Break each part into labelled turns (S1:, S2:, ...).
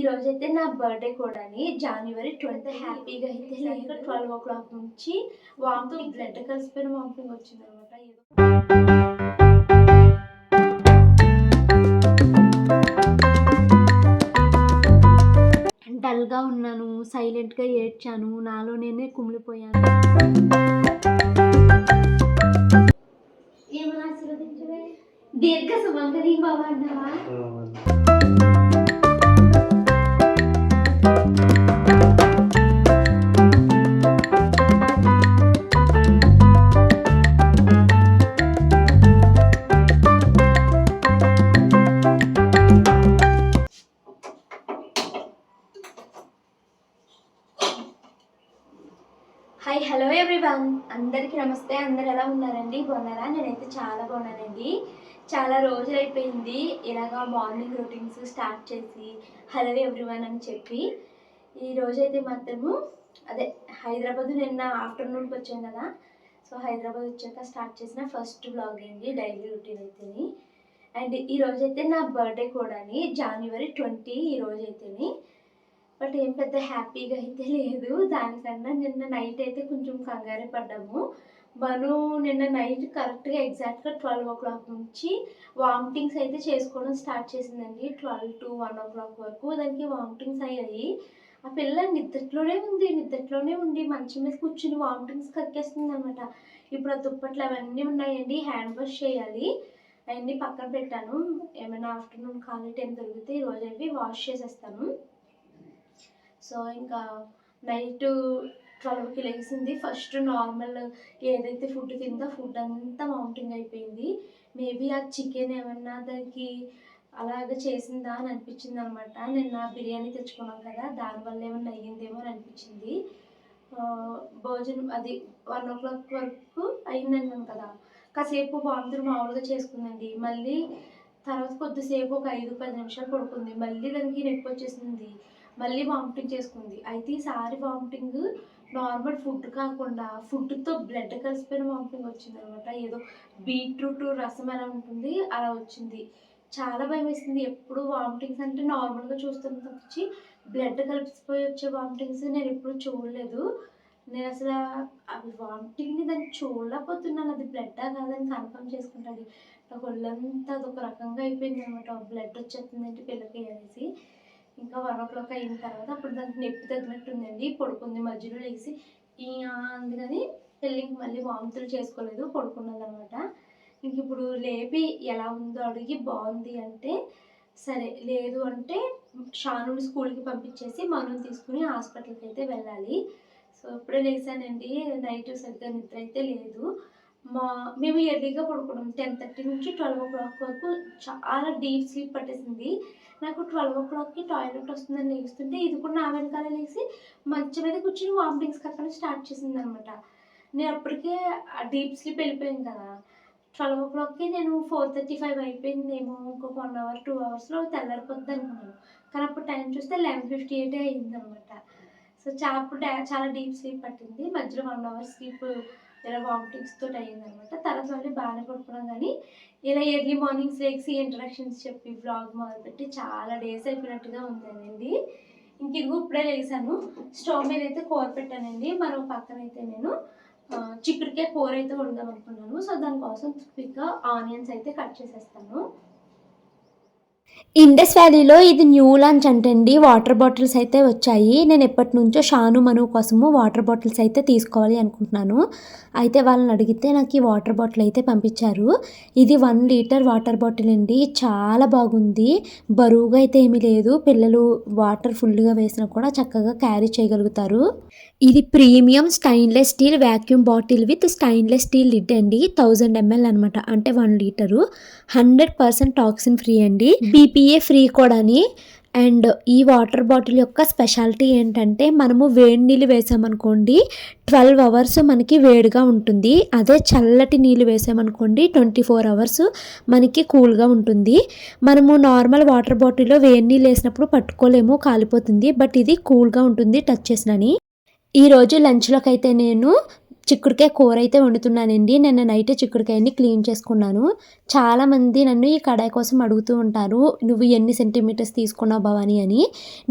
S1: ఈ రోజైతే నా బర్త్డే కూడా జనవరి 20 హ్యాపీగా అయితే లేదు. 12 o'clock నుంచి వామిటింగ్ బ్లడ్ కలిసిపోయిన వామిటింగ్ వచ్చింది అనమాట. డల్గా ఉన్నాను, సైలెంట్గా ఏడ్చాను, నాలో నేనే కుమిలిపోయాను. ఏమని ఆశీర్వదించవే? దీర్ఘ సుమంగళి బాబా అన్నావా? హాయ్, హలో ఎవ్రీవన్, అందరికీ నమస్తే. అందరు ఎలా ఉన్నారండి? బాగున్నారా? నేనైతే చాలా బాగున్నానండి. చాలా రోజులు అయిపోయింది ఇలాగా మార్నింగ్ రొటీన్స్ స్టార్ట్ చేసి హలో ఎవ్రీవన్ అని చెప్పి. ఈ రోజైతే మాత్రము హైదరాబాద్ నిన్న ఆఫ్టర్నూన్కి వచ్చాను కదా, సో హైదరాబాద్ వచ్చాక స్టార్ట్ చేసిన ఫస్ట్ బ్లాగ్ అండి డైలీ రొటీన్ అయితేని. అండ్ ఈ రోజైతే నా బర్త్డే కూడా జనవరి 20 ఈ రోజైతేని. బట్ ఏం పెద్ద హ్యాపీగా అయితే లేదు. దానికన్నా నిన్న నైట్ అయితే కొంచెం కంగారు పడ్డాము. మను నిన్న నైట్ కరెక్ట్గా ఎగ్జాక్ట్గా 12 o'clock నుంచి వామిటింగ్స్ అయితే చేసుకోవడం స్టార్ట్ చేసిందండి. 12 to 1 o'clock వరకు దానికి వామిటింగ్స్ అయ్యాయి. ఆ పిల్ల నిద్దట్లోనే ఉండి మంచం మీద కూర్చుని వామిటింగ్స్ కక్కేస్తుంది అనమాట. ఇప్పుడు ఆ దుప్పట్లు అవన్నీ ఉన్నాయండి, హ్యాండ్ వాష్ చేయాలి. అవన్నీ పక్కన పెట్టాను. ఏమైనా ఆఫ్టర్నూన్ ఖాళీ టైం దొరికితే ఈరోజు అవి వాష్ చేసేస్తాను. సో ఇంకా నైట్ 12కి లేచింది. ఫస్ట్ నార్మల్ ఏదైతే ఫుడ్ తిందో ఫుడ్ అంతా వామిటింగ్ అయిపోయింది. మేబీ ఆ చికెన్ ఏమన్నా దానికి అలాగ చేసిందా అని అనిపించింది అనమాట. నిన్న బిర్యానీ తెచ్చుకున్నాం కదా, దానివల్ల ఏమన్నా అయ్యిందేమో అని అనిపించింది. భోజనం 1 o'clock వరకు అయిందన్నాను కదా, కాసేపు వాంతులు మామూలుగా చేసుకుందండి. మళ్ళీ తర్వాత కొద్దిసేపు ఒక 5-10 నిమిషాలు పడుకుంది. మళ్ళీ దానికి నొప్పి వచ్చేసింది, మళ్ళీ వామిటింగ్ చేసుకుంది. అయితే ఈసారి వామిటింగ్ నార్మల్ ఫుడ్ కాకుండా ఫుడ్తో బ్లడ్ కలిసిపోయిన వామిటింగ్ వచ్చింది అనమాట. ఏదో బీట్రూట్ రసం ఎలా ఉంటుంది అలా వచ్చింది. చాలా భయం వేసింది. ఎప్పుడు వామిటింగ్స్ అంటే నార్మల్గా చూస్తున్న తప్పించి బ్లడ్ కలిసిపోయి వచ్చే వామిటింగ్స్ నేను ఎప్పుడు చూడలేదు. నేను అసలు అవి వామిటింగ్ని దాన్ని చూడలేకపోతున్నాను. అది బ్లడ్డా కాదని కన్ఫర్మ్ చేసుకుంటుంది. నాకు ఒళ్ళంతా అదొక రకంగా అయిపోయింది అనమాట. బ్లడ్ వచ్చేస్తుందంటే పిల్లకి అనేసి. ఇంకా 1 o'clock అయిన తర్వాత అప్పుడు దానికి నొప్పి తగ్గినట్టుందండి. పడుకుంది, మధ్యలో లేచి అందుకని పెళ్ళికి మళ్ళీ వాంతులు చేసుకోలేదు, పడుకున్నది అనమాట. ఇంక ఇప్పుడు లేపి ఎలా ఉందో అడిగి బాగుంది అంటే సరే, లేదు అంటే షానుని స్కూల్కి పంపించేసి మనుని తీసుకుని హాస్పిటల్కి అయితే వెళ్ళాలి. సో ఇప్పుడే లేచానండి. నైట్ సరిగ్గా నిద్ర అయితే లేదు. మేము ఎర్లీగా పడుకున్నాం. 10:30 నుంచి 12 o'clock వరకు చాలా డీప్ స్లీప్ పట్టేసింది. నాకు 12 o'clockకి టాయిలెట్ వస్తుందని లేస్తుంటే ఇది కూడా నా వెనకాల లేచి మంచం మీద కూర్చొని వామిటింగ్స్ కక్కడం స్టార్ట్ చేసింది అనమాట. నేను అప్పటికే ఆ డీప్ స్లీప్ వెళ్ళిపోయింది కదా. 12 o'clockకి నేను 4:35 అయిపోయిందేమో, ఇంకొక 1 hour 2 hours తెల్లారిపోద్ది అనుకున్నాను. కానీ అప్పుడు టైం చూస్తే 11:58 అయింది అనమాట. సో చాలా డీప్ స్లీప్ పట్టింది. మధ్యలో 1 hour స్లీప్ ఇలా వామిటింగ్స్ తోటి అయ్యిందనమాట. తర్వాత మళ్ళీ బాగానే పడుకున్నాం. కానీ ఇలా ఎర్లీ మార్నింగ్స్ లేచి ఇంట్రడక్షన్స్ చెప్పి వ్లాగ్ మొదలుపెట్టి చాలా డేస్ అయిపోయినట్టుగా ఉందండి. ఇంక ఇదిగో ఇప్పుడే లేసాను. స్టవ్ మీద అయితే కూర పెట్టానండి. మరో పక్కన అయితే నేను చిక్కుడుకాయ కూర అయితే వండుదాం అనుకున్నాను. సో దానికోసం క్విక్గా ఆనియన్స్ అయితే కట్ చేసేస్తాను.
S2: ఇండస్ వ్యాలీలో ఇది న్యూ లాంచ్ అంటండి. వాటర్ బాటిల్స్ అయితే వచ్చాయి. నేను ఎప్పటి నుంచో షాను మను కోసము వాటర్ బాటిల్స్ అయితే తీసుకోవాలి అనుకుంటున్నాను. అయితే వాళ్ళని అడిగితే నాకు ఈ వాటర్ బాటిల్ అయితే పంపించారు. ఇది 1 లీటర్ వాటర్ బాటిల్ అండి. చాలా బాగుంది. బరువుగా అయితే ఏమీ లేదు. పిల్లలు వాటర్ ఫుల్గా వేసినా కూడా చక్కగా క్యారీ చేయగలుగుతారు. ఇది premium stainless steel vacuum bottle with stainless steel lid అండి. 1000 ml అనమాట, అంటే 1 లీటరు. 100% టాక్సిన్ ఫ్రీ అండి, BPA ఫ్రీ కూడాని. అండ్ ఈ వాటర్ బాటిల్ యొక్క స్పెషాలిటీ ఏంటంటే మనము వేడి నీళ్ళు వేసామనుకోండి 12 hours మనకి వేడిగా ఉంటుంది. అదే చల్లటి నీళ్ళు వేసామనుకోండి 24 hours మనకి కూల్గా ఉంటుంది. మనము నార్మల్ వాటర్ బాటిల్లో వేడి నీళ్ళు వేసినప్పుడు పట్టుకోలేము, కాలిపోతుంది. బట్ ఇది కూల్గా ఉంటుంది టచ్ చేసినని. ఈరోజు లంచ్లోకి అయితే నేను చిక్కుడుకాయ కూర అయితే వండుతున్నానండి. నిన్న నైటే చిక్కుడుకాయని క్లీన్ చేసుకున్నాను. చాలామంది నన్ను ఈ కడాయి కోసం అడుగుతూ ఉంటారు, నువ్వు ఎన్ని సెంటీమీటర్స్ తీసుకున్నావు భవాని అని.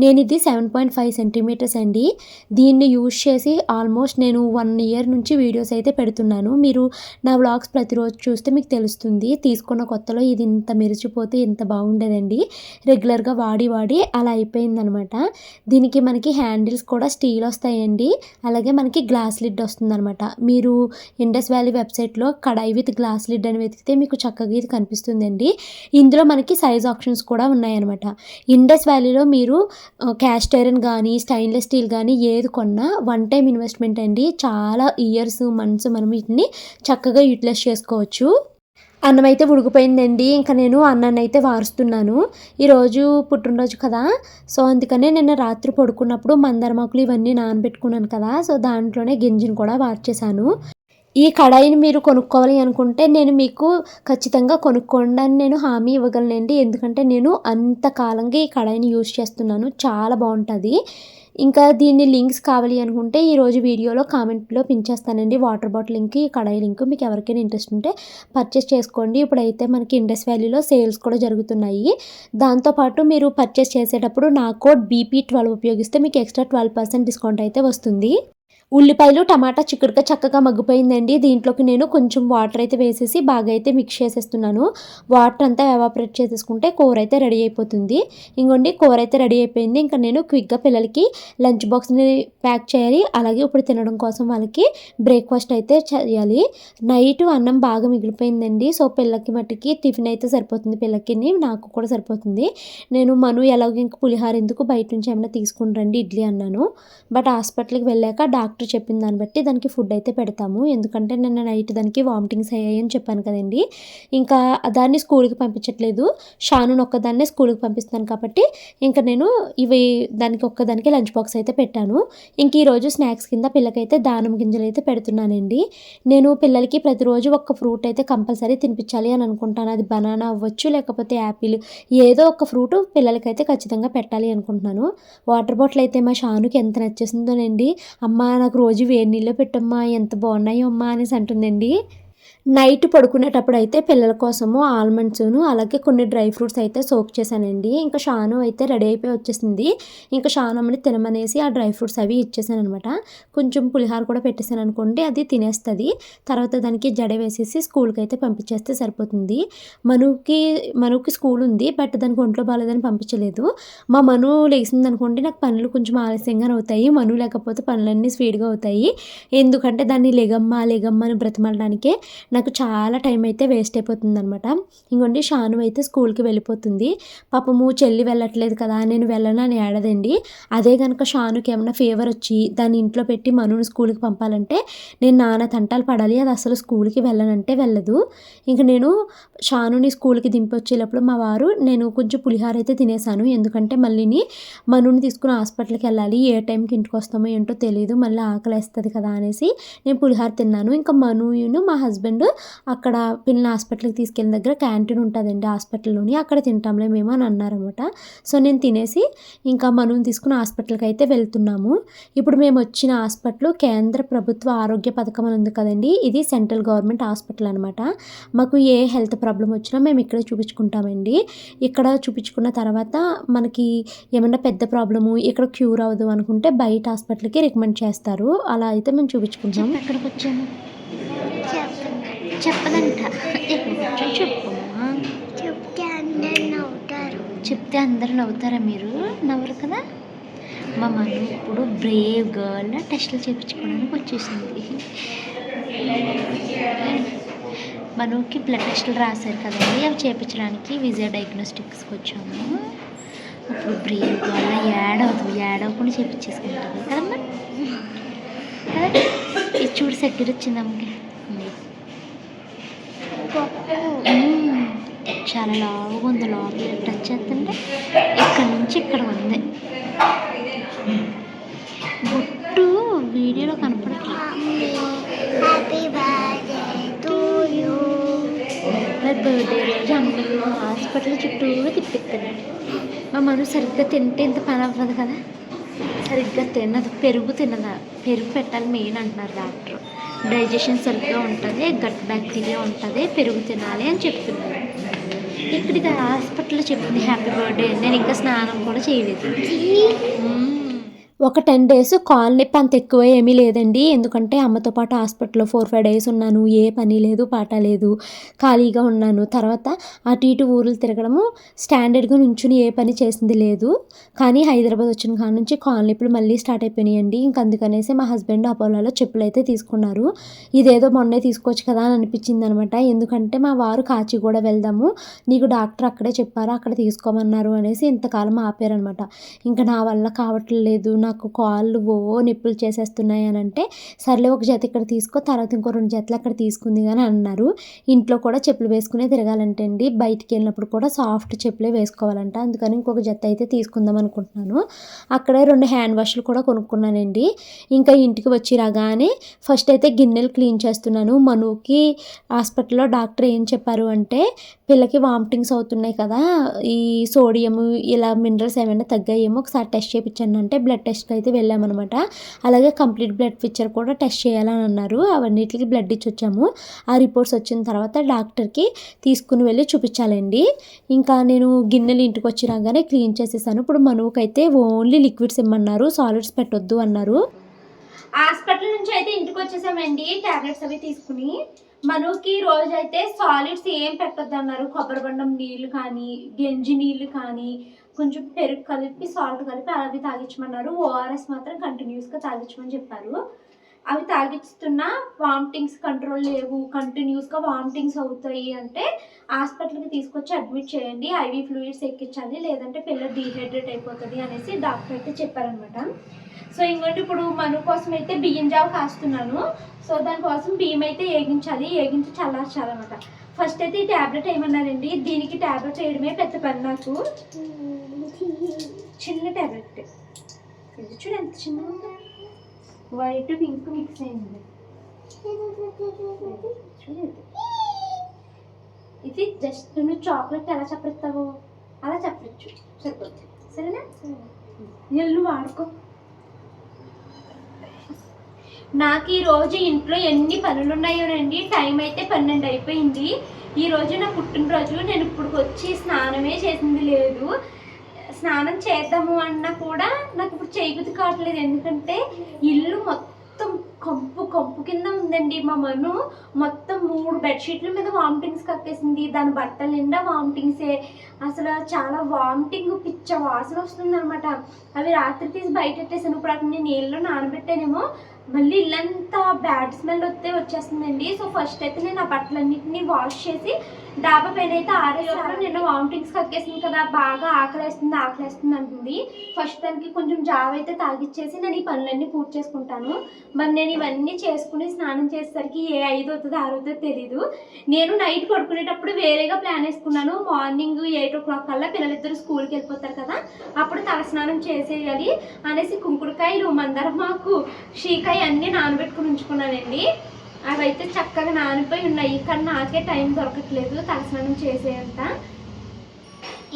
S2: నేను ఇది 7.5 సెంటీమీటర్స్ అండి. దీన్ని యూజ్ చేసి ఆల్మోస్ట్ నేను 1 ఇయర్ నుంచి వీడియోస్ అయితే పెడుతున్నాను. మీరు నా వ్లాగ్స్ ప్రతిరోజు చూస్తే మీకు తెలుస్తుంది. తీసుకున్న కొత్తలో ఇది ఇంత మెరిచిపోతే ఇంత బాగుండేదండి. రెగ్యులర్గా వాడి వాడి అలా అయిపోయిందనమాట. దీనికి మనకి హ్యాండిల్స్ కూడా స్టీల్ వస్తాయండి. అలాగే మనకి గ్లాస్ లిడ్ వస్తుందనమాట. మీరు ఇండస్ వ్యాలీ వెబ్సైట్లో కడాయి విత్ గ్లాస్ లిడ్ అని వెతికితే మీకు చక్కగా ఇది కనిపిస్తుందండి. ఇందులో మనకి సైజ్ ఆప్షన్స్ కూడా ఉన్నాయన్నమాట. ఇండస్ వ్యాలీలో మీరు క్యాస్ట్ ఐరన్ కానీ స్టెయిన్లెస్ స్టీల్ కానీ ఏది కొన్నా 1 టైం ఇన్వెస్ట్మెంట్ అండి. చాలా ఇయర్స్ మంత్స్ మనం వీటిని చక్కగా యూటిలైజ్ చేసుకోవచ్చు. అన్నం అయితే ఉడికిపోయిందండి. ఇంకా నేను అన్నాన్ని అయితే వారుస్తున్నాను. ఈరోజు పుట్టినరోజు కదా, సో అందుకనే నిన్న రాత్రి పడుకున్నప్పుడు మందారమాకులు ఇవన్నీ నానబెట్టుకున్నాను కదా, సో దాంట్లోనే గింజను కూడా వార్చేశాను. ఈ కడాయిని మీరు కొనుక్కోవాలి అనుకుంటే నేను మీకు ఖచ్చితంగా కొనుక్కోండి అని నేను హామీ ఇవ్వగలనండి. ఎందుకంటే నేను అంతకాలంగా ఈ కడాయిని యూజ్ చేస్తున్నాను. చాలా బాగుంటుంది. ఇంకా దీన్ని లింక్స్ కావాలి అనుకుంటే ఈరోజు వీడియోలో కామెంట్లో పిన్ చేస్తానండి. వాటర్ బాటిల్ లింక్, ఈ కడాయి లింక్ మీకు ఎవరికైనా ఇంట్రెస్ట్ ఉంటే పర్చేస్ చేసుకోండి. ఇప్పుడైతే మనకి ఇండస్ వ్యాలీలో సేల్స్ కూడా జరుగుతున్నాయి. దాంతోపాటు మీరు పర్చేస్ చేసేటప్పుడు నా కోడ్ BP12 ఉపయోగిస్తే మీకు ఎక్స్ట్రా 12% డిస్కౌంట్ అయితే వస్తుంది. ఉల్లిపాయలు టమాటా చిక్కుడుకాయ చక్కగా మగ్గిపోయిందండి. దీంట్లోకి నేను కొంచెం వాటర్ అయితే వేసేసి బాగా అయితే మిక్స్ చేసేస్తున్నాను. వాటర్ అంతా ఎవాపరేట్ చేసేసుకుంటే కూర అయితే రెడీ అయిపోతుంది. ఇంకోండి కూర అయితే రెడీ అయిపోయింది. ఇంకా నేను క్విక్గా పిల్లలకి లంచ్ బాక్స్ని ప్యాక్ చేయాలి. అలాగే ఇప్పుడు తినడం కోసం వాళ్ళకి బ్రేక్ఫాస్ట్ అయితే చేయాలి. నైట్ అన్నం బాగా మిగిలిపోయిందండి. సో పిల్లకి మట్టికి టిఫిన్ అయితే సరిపోతుంది, పిల్లకి నాకు కూడా సరిపోతుంది. నేను ఎలాగో ఇంక పులిహార ఎందుకు బయట నుంచి ఏమైనా తీసుకుని రండి ఇడ్లీ అన్నాను. బట్ హాస్పిటల్కి వెళ్ళాక డాక్టర్ చెప్పిన దాన్ని బట్టి దానికి ఫుడ్ అయితే పెడతాము. ఎందుకంటే నిన్న నైట్ దానికి వామిటింగ్స్ అయ్యాయని చెప్పాను కదండి. ఇంకా దాన్ని స్కూల్కి పంపించట్లేదు, షాను ఒక్కదాన్నే స్కూల్కి పంపిస్తాను కాబట్టి ఇంకా నేను దానికి ఒక్కదానికి లంచ్ బాక్స్ అయితే పెట్టాను. ఇంక ఈరోజు స్నాక్స్ కింద పిల్లకైతే దానం గింజలు అయితే పెడుతున్నానండి. నేను పిల్లలకి ప్రతిరోజు ఒక్క ఫ్రూట్ అయితే కంపల్సరీ తినిపించాలి అని అనుకుంటాను. అది బనానా అవ్వచ్చు, లేకపోతే యాపిల్, ఏదో ఒక ఫ్రూట్ పిల్లలకైతే ఖచ్చితంగా పెట్టాలి అనుకుంటున్నాను. వాటర్ బాటిల్ అయితే మా షానుకి ఎంత నచ్చేసిందోనండి. అమ్మ నాకు రోజు వేడి నీళ్ళు పెట్టమ్మా, ఎంత బాగున్నాయో అమ్మా అనేసి అంటుందండి. నైట్ పడుకునేటప్పుడు అయితే పిల్లల కోసము ఆల్మండ్స్ను అలాగే కొన్ని డ్రై ఫ్రూట్స్ అయితే సోక్ చేశానండి. ఇంకా షాను అయితే రెడీ అయిపోయి వచ్చేసింది. ఇంకా షాను అమ్మని తినమనేసి ఆ డ్రై ఫ్రూట్స్ అవి ఇచ్చేసాను అనమాట. కొంచెం పులిహార కూడా పెట్టేశాను అనుకోండి, అది తినేస్తుంది. తర్వాత దానికి జడ వేసేసి స్కూల్కి అయితే పంపించేస్తే సరిపోతుంది. మనుకి స్కూల్ ఉంది, బట్ దానికి ఒంట్లో బాగాలేదని పంపించలేదు. మా మను లేచింది అనుకోండి, నాకు పనులు కొంచెం ఆలస్యంగా అవుతాయి. మను లేకపోతే పనులన్నీ స్పీడ్గా అవుతాయి. ఎందుకంటే దాన్ని లెగమ్మ అని బ్రతిమలడానికే నాకు చాలా టైం అయితే వేస్ట్ అయిపోతుంది అనమాట. ఇంకోండి షాను అయితే స్కూల్కి వెళ్ళిపోతుంది. పాపము చెల్లి వెళ్ళట్లేదు కదా, నేను వెళ్ళను అని ఏడదండి. అదే కనుక షానుకి ఏమైనా ఫీవర్ వచ్చి దాన్ని ఇంట్లో పెట్టి మనుని స్కూల్కి పంపాలంటే నేను నాన్న తంటాలు పడాలి. అది అసలు స్కూల్కి వెళ్ళనంటే వెళ్ళదు. ఇంక నేను షానుని స్కూల్కి దింపి వచ్చేటప్పుడు మా వారు నేను కొంచెం పులిహార అయితే తినేసాను. ఎందుకంటే మళ్ళీని మనుని తీసుకుని హాస్పిటల్కి వెళ్ళాలి, ఏ టైంకి ఇంటికి వస్తామో ఏంటో తెలియదు, మళ్ళీ ఆకలి వేస్తుంది కదా అనేసి నేను పులిహార తిన్నాను. ఇంకా మనును మా హస్బెండ్ అక్కడ పిల్లల హాస్పిటల్కి తీసుకెళ్ళిన దగ్గర క్యాంటీన్ ఉంటుందండి హాస్పిటల్లోని, అక్కడ తింటాంలే మేము అని అన్నారనమాట. సో నేను తినేసి ఇంకా మనుని తీసుకుని హాస్పిటల్కి అయితే వెళ్తున్నాము. ఇప్పుడు మేము వచ్చిన హాస్పిటల్ కేంద్ర ప్రభుత్వ ఆరోగ్య పథకం అని ఉంది కదండి, ఇది సెంట్రల్ గవర్నమెంట్ హాస్పిటల్ అనమాట. మాకు ఏ హెల్త్ ప్రాబ్లం వచ్చినా మేము ఇక్కడే చూపించుకుంటామండి. ఇక్కడ చూపించుకున్న తర్వాత మనకి ఏమన్నా పెద్ద ప్రాబ్లము ఇక్కడ క్యూర్ అవ్వదు అనుకుంటే బయట హాస్పిటల్కి రికమెండ్ చేస్తారు. అలా అయితే మేము చూపించుకుంటాం. ఎక్కడికి వచ్చాము చెప్పదంట, చెప్పమ్మా. చెప్తే అందరు నవ్వుతారా? మీరు నవ్వరు కదా. మా మను ఇప్పుడు బ్రేవ్ గర్ల్ టెస్టులు చేయించుకోవడానికి వచ్చేసింది. మనుకి బ్లడ్ టెస్టులు రాశారు కదండి, అవి చేయించడానికి విజయ డయాగ్నోస్టిక్స్కి వచ్చాము. ఇప్పుడు బ్రేవ్ గర్ల్ ఏడవకుండా చేయించేసుకుంటుంది కదమ్మా. కదా ఇది చూడు, సెక్యూర్ వచ్చింది అమ్మకి. చాలా లావుగా ఉంది, లోపల టచ్ చేస్తుంటే ఇక్కడ నుంచి ఇక్కడ ఉంది. బొట్టు వీడియోలో కనపడట్లేదు. బర్త్డే రోజు అమ్మలు హాస్పిటల్ చుట్టూ తిప్పిస్తున్నాడు. మా మను సరిగ్గా తింటే ఇంత పని అవ్వదు కదా, సరిగ్గా తినదు. పెరుగు తినదా, పెరుగు పెట్టాలి మెయిన్ అంటున్నారు డాక్టర్.
S1: డైజెషన్ సరిగ్గా ఉంటుంది, గట్ బ్యాక్టీరియా ఉంటుంది, పెరుగు తినాలి అని చెప్తున్నారు. ఇక్కడికి హాస్పిటల్లో చెప్పింది హ్యాపీ బర్త్డే అని. నేను ఇంకా స్నానం కూడా చేయలేదు.
S2: ఒక 10 డేస్ కాలు నొప్పి అంత ఎక్కువ ఏమీ లేదండి. ఎందుకంటే అమ్మతో పాటు హాస్పిటల్‌లో 4, 5 డేస్ ఉన్నాను. ఏ పని లేదు, పాట లేదు. ఖాళీగా ఉన్నాను. తర్వాత అటు ఇటు ఊర్లు తిరగడము, స్టాండర్డ్‌గా నుంచుని ఏ పని చేసింది లేదు. కానీ హైదరాబాద్ వచ్చిన కాడ నుంచి కాలు నొప్పులు మళ్ళీ స్టార్ట్ అయిపోయినాయండి. ఇంక అందుకనేసి మా హస్బెండ్ అపోలోలో చెప్పులైతే తీసుకున్నారు. ఇదేదో మొన్నే తీసుకోవచ్చు కదా అని అనిపించిందనమాట. ఎందుకంటే మా వారు కాచిగూడ వెళ్దాము, నీకు డాక్టర్ అక్కడే చెప్పారు, అక్కడ తీసుకోమన్నారు అనేసి ఇంతకాలం ఆపారనమాట. ఇంకా నా వల్ల కావట్లేదు, నాకు కాళ్ళు నొప్పులు చేసేస్తున్నాయి అని అంటే, సర్లే ఒక జత ఇక్కడ తీసుకో, తర్వాత ఇంకో 2 జతలు అక్కడ తీసుకుంది అని అన్నారు. ఇంట్లో కూడా చెప్పులు వేసుకునే తిరగాలంటే అండి, బయటికి వెళ్ళినప్పుడు కూడా సాఫ్ట్ చెప్పులే వేసుకోవాలంట. అందుకని ఇంకొక జత అయితే తీసుకుందాం అనుకుంటున్నాను. అక్కడే 2 హ్యాండ్ వాష్లు కూడా కొనుక్కున్నానండి. ఇంకా ఇంటికి వచ్చి రాగానే ఫస్ట్ అయితే గిన్నెలు క్లీన్ చేస్తున్నాను. మనుకి హాస్పిటల్లో డాక్టర్ ఏం చెప్పారు అంటే, పిల్లకి వామిటింగ్స్ అవుతున్నాయి కదా, ఈ సోడియం ఇలా మినరల్స్ ఏమైనా తగ్గాయేమో ఒకసారి టెస్ట్ చేయించండి అంటే బ్లడ్ టెస్ట్కి అయితే వెళ్ళామన్నమాట. అలాగే కంప్లీట్ బ్లడ్ పిక్చర్ కూడా టెస్ట్ చేయాలని అన్నారు. అవన్నిటికి బ్లడ్ ఇచ్చి వచ్చాము. ఆ రిపోర్ట్స్ వచ్చిన తర్వాత డాక్టర్కి తీసుకుని వెళ్ళి చూపించాలండి. ఇంకా నేను గిన్నెలు ఇంటికి వచ్చి రాగానే క్లీన్ చేసేసాను. ఇప్పుడు మనుకైతే ఓన్లీ లిక్విడ్స్ ఇమ్మన్నారు, సాలిడ్స్ పెట్టొద్దు అన్నారు.
S1: హాస్పిటల్ నుంచి అయితే ఇంటికి వచ్చేసామండి, టాబ్లెట్స్ అవి తీసుకుని. మనకి రోజు అయితే సాలిడ్స్ ఏం పెట్టొద్దు అన్నారు. కొబ్బరి బొండం నీళ్ళు కానీ, గంజి నీళ్ళు కానీ, కొంచెం పెరుగు కలిపి సాల్ట్ కలిపి అవి తాగించమన్నారు. ఓఆర్ఎస్ మాత్రం కంటిన్యూస్గా తాగించమని చెప్పారు. అవి తాగిస్తున్నా వామిటింగ్స్ కంట్రోల్ లేవు, కంటిన్యూస్గా వామిటింగ్స్ అవుతాయి అంటే హాస్పిటల్కి తీసుకొచ్చి అడ్మిట్ చేయండి, ఐవీ ఫ్లూయిడ్స్ ఎక్కించాలి, లేదంటే పిల్లలు డీహైడ్రేట్ అయిపోతుంది అనేసి డాక్టర్ అయితే చెప్పారనమాట. సో ఇంకోటి ఇప్పుడు మను కోసం అయితే బియ్యం జావ కాస్తున్నాను. సో దానికోసం బియ్యం అయితే ఏగించి చల్లార్చాలన్నమాట. ఫస్ట్ అయితే ఈ ట్యాబ్లెట్ ఏమన్నారండి, దీనికి ట్యాబ్లెట్ వేయడమే పెద్ద పని నాకు. చిన్న ట్యాబ్లెట్ ఇది చూడు ఎంత చిన్న, వైట్ పింక్ మిక్స్ అయింది. ఇది జస్ట్ నువ్వు చాక్లెట్ ఎలా చప్పరిస్తావో అలా చప్పచ్చు, సరిపోతుంది. సరేనా, ఎల్లు వాడుకో. నాకు ఈరోజు ఇంట్లో ఎన్ని పనులు ఉన్నాయోనండి. టైం అయితే 12 అయిపోయింది. ఈరోజు నా పుట్టినరోజు. నేను ఇప్పుడు వచ్చి స్నానమే చేసింది లేదు. స్నానం చేద్దాము అన్నా కూడా నాకు ఇప్పుడు చేయబుద్ధి కావట్లేదు. ఎందుకంటే ఇల్లు మొత్తం కంపు కింద ఉందండి. మా మను మొత్తం 3 బెడ్షీట్ల మీద వామిటింగ్స్ కక్కేసింది. దాని బట్టల నిండా వామిటింగ్సే. అసలు చాలా వామిటింగ్ పిచ్చ వాసన వస్తుంది అనమాట. అవి రాత్రి తీసి బయట పెట్టేసాను. ఇప్పుడు అక్కడ నేను నీళ్ళలో నానబెట్టానేమో మళ్ళీ ఇల్లంతా బ్యాడ్ స్మెల్ వచ్చేస్తుందండి. సో ఫస్ట్ అయితే నేను ఆ బట్టలన్నింటినీ వాష్ చేసి డాబా పైన అయితే ఆరేసాను. నిన్న వామిటింగ్స్ కక్కేసింది కదా, బాగా ఆకలేస్తుంది అంటుంది. ఫస్ట్ దానికి కొంచెం జావ అయితే తాగిచ్చేసి నేను ఈ పనులన్నీ పూర్తి చేసుకుంటాను. మరి నేను ఇవన్నీ చేసుకుని స్నానం చేసేసరికి ఏ 5 అవుతుందో 6 అవుతుందో తెలీదు. నేను నైట్ పడుకునేటప్పుడు వేరేగా ప్లాన్ వేసుకున్నాను. మార్నింగ్ 8 o'clock కల్లా పిల్లలిద్దరు స్కూల్కి వెళ్ళిపోతారు కదా, అప్పుడు తలస్నానం చేసేయాలి అనేసి కుంకుడుకాయలు, మందారమాకు, షీకాయ అన్నీ నానబెట్టుకుని ఉంచుకున్నానండి. అవైతే చక్కగా నానిపోయి ఉన్నాయి, కానీ నాకే టైం దొరకట్లేదు తలస్నానం చేసేంత.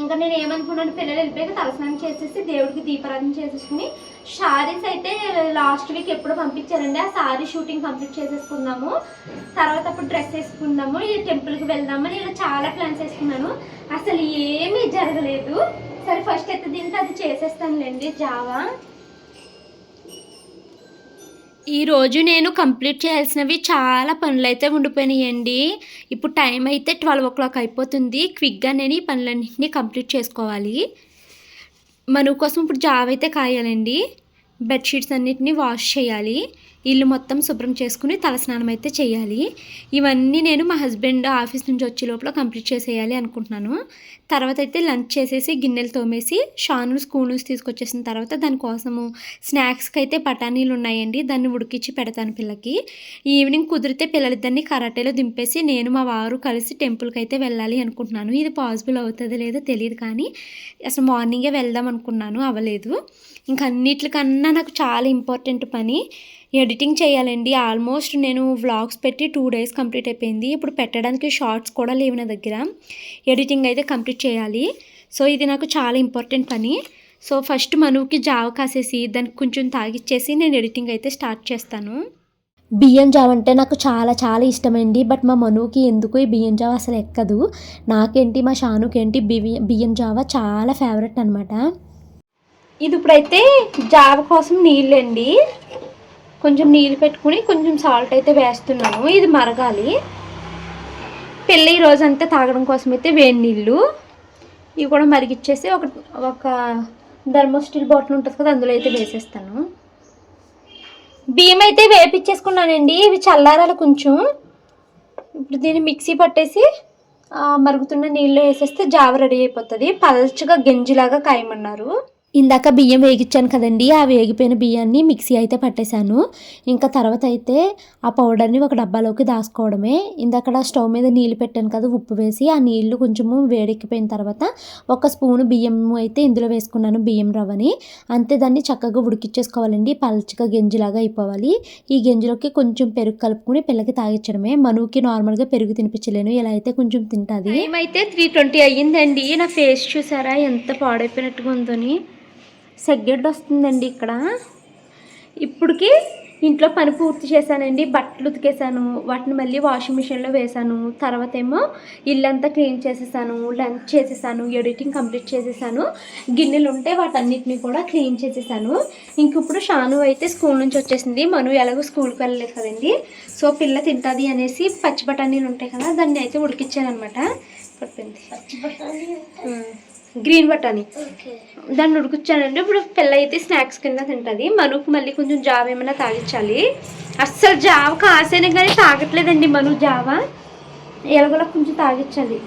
S1: ఇంకా నేను ఏమనుకున్నాను, పిల్లలు వెళ్ళిపోయాక తలస్నానం చేసేసి దేవుడికి దీపారాధన చేసేసుకుని శారీస్ అయితే లాస్ట్ వీక్ ఎప్పుడో పంపించారండి. ఆ శారీ షూటింగ్ కంప్లీట్ చేసేసుకుందాము, తర్వాత అప్పుడు డ్రెస్ వేసుకుందాము, ఈ టెంపుల్కి వెళ్దామని ఇలా చాలా ప్లాన్స్ వేసుకున్నాను. అసలు ఏమీ జరగలేదు. సరే ఫస్ట్ అయితే దీనికి అది చేసేస్తానులేండి జావా. ఈరోజు నేను కంప్లీట్ చేయాల్సినవి చాలా పనులు అయితే ఉండిపోయినాయండి. ఇప్పుడు టైం అయితే 12 o'clock అయిపోతుంది. క్విక్గా నేను ఈ పనులన్నింటినీ కంప్లీట్ చేసుకోవాలి. మను కోసం ఇప్పుడు జావ అయితే కాయాలండి, బెడ్షీట్స్ అన్నిటిని వాష్ చేయాలి, ఇల్లు మొత్తం శుభ్రం చేసుకుని తలస్నానం అయితే చేయాలి. ఇవన్నీ నేను మా హస్బెండ్ ఆఫీస్ నుంచి వచ్చే లోపల కంప్లీట్ చేసేయాలి అనుకుంటున్నాను. తర్వాత అయితే లంచ్ చేసేసి గిన్నెలు తోమేసి షాను స్కూల్ నుంచి తీసుకొచ్చేసిన తర్వాత దానికోసము స్నాక్స్కి అయితే బఠానీలు ఉన్నాయండి, దాన్ని ఉడికించి పెడతాను పిల్లకి. ఈవినింగ్ కుదిరితే పిల్లలిద్దరిని కరాటేలో దింపేసి నేను మా వారు కలిసి టెంపుల్కి అయితే వెళ్ళాలి అనుకుంటున్నాను. ఇది పాసిబుల్ అవుతుందో లేదో తెలియదు, కానీ అసలు మార్నింగే వెళ్దాం అనుకున్నాను, అవ్వలేదు. ఇంకా అన్నిటికన్నా నాకు చాలా ఇంపార్టెంట్ పని ఎడిటింగ్ చేయాలండి. ఆల్మోస్ట్ నేను వ్లాగ్స్ పెట్టి 2 days కంప్లీట్ అయిపోయింది. ఇప్పుడు పెట్టడానికి షార్ట్స్ కూడా లేవు నా దగ్గర. ఎడిటింగ్ అయితే కంప్లీట్ చేయాలి. సో ఇది నాకు చాలా ఇంపార్టెంట్ పని. సో ఫస్ట్ మనుకి జావ కాసేసి దానికి కొంచెం తాగిచ్చేసి నేను ఎడిటింగ్ అయితే స్టార్ట్ చేస్తాను.
S2: బియ్యం జావ అంటే నాకు చాలా చాలా ఇష్టమండి. బట్ మా మనుకి ఎందుకో ఈ బియ్యం జావ అసలు ఎక్కదు. నాకేంటి మా షానుకేంటి బియ్యం జావ చాలా ఫేవరెట్ అనమాట.
S1: ఇది ఇప్పుడైతే జావ కోసం నీళ్ళండి. కొంచెం నీళ్ళు పెట్టుకుని కొంచెం సాల్ట్ అయితే వేస్తున్నాను. ఇది మరగాలి. పిల్ల ఈ రోజంతా తాగడం కోసం అయితే వేడి నీళ్ళు ఇవి కూడా మరిగిచ్చేసి ఒక థర్మోస్టిల్ బాటిల్ ఉంటుంది కదా, అందులో అయితే వేసేస్తాను. బియ్యం అయితే వేపించేసుకున్నానండి. ఇవి చల్లారాలి కొంచెం. ఇప్పుడు దీన్ని మిక్సీ పట్టేసి మరుగుతున్న నీళ్ళు వేసేస్తే జావ రెడీ అయిపోతుంది. పల్చగా గంజిలాగా కాయమన్నారు.
S2: ఇందాక బియ్యం వేగించాను కదండి, ఆ వేగిపోయిన బియ్యాన్ని మిక్సీ అయితే పట్టేశాను. ఇంకా తర్వాత అయితే ఆ పౌడర్ని ఒక డబ్బాలోకి దాచుకోవడమే. ఇందాక స్టవ్ మీద నీళ్ళు పెట్టాను కదా, ఉప్పు వేసి ఆ నీళ్లు కొంచెము వేడెక్కిపోయిన తర్వాత ఒక స్పూను బియ్యం అయితే ఇందులో వేసుకున్నాను, బియ్యం రవ్వని. అంతే, దాన్ని చక్కగా ఉడికిచ్చేసుకోవాలండి. పల్చగా గంజిలాగా అయిపోవాలి. ఈ గంజిలోకి కొంచెం పెరుగు కలుపుకుని పిల్లకి తాగించడమే. మనుకి నార్మల్గా పెరుగు తినిపించలేను, ఇలా అయితే కొంచెం తింటుంది.
S1: ఏమైతే 3:20 అయ్యిందండి. నా ఫేస్ చూసారా ఎంత పాడైపోయినట్టుగా ఉందని. సెగ్గడ్డ వస్తుందండి ఇక్కడ. ఇప్పటికి ఇంట్లో పని పూర్తి చేశానండి. బట్టలు ఉతికేసాను, వాటిని మళ్ళీ వాషింగ్ మిషన్లో వేసాను. తర్వాత ఏమో ఇల్లంతా క్లీన్ చేసేసాను, లంచ్ చేసేసాను, ఎడిటింగ్ కంప్లీట్ చేసేసాను. గిన్నెలు ఉంటే వాటన్నిటిని కూడా క్లీన్ చేసేసాను. ఇంక ఇప్పుడు షాను అయితే స్కూల్ నుంచి వచ్చేసింది. మను ఎలాగో స్కూల్కి వెళ్ళలేదు కదండి, సో పిల్ల తింటుంది అనేసి పచ్చి బఠానీలు ఉంటాయి కదా, దాన్ని అయితే ఉడికిచ్చాను అనమాట. గ్రీన్ బఠానీ దాన్ని ఉడికిచ్చానండి. ఇప్పుడు పిల్ల అయితే స్నాక్స్ కింద తింటుంది. మనుకు మళ్ళీ కొంచెం జావ ఏమైనా తాగించాలి. అస్సలు జావ కాసేనే కానీ తాగట్లేదండి మను జావ. ఎలాగోలా కొంచెం తాగించాలి.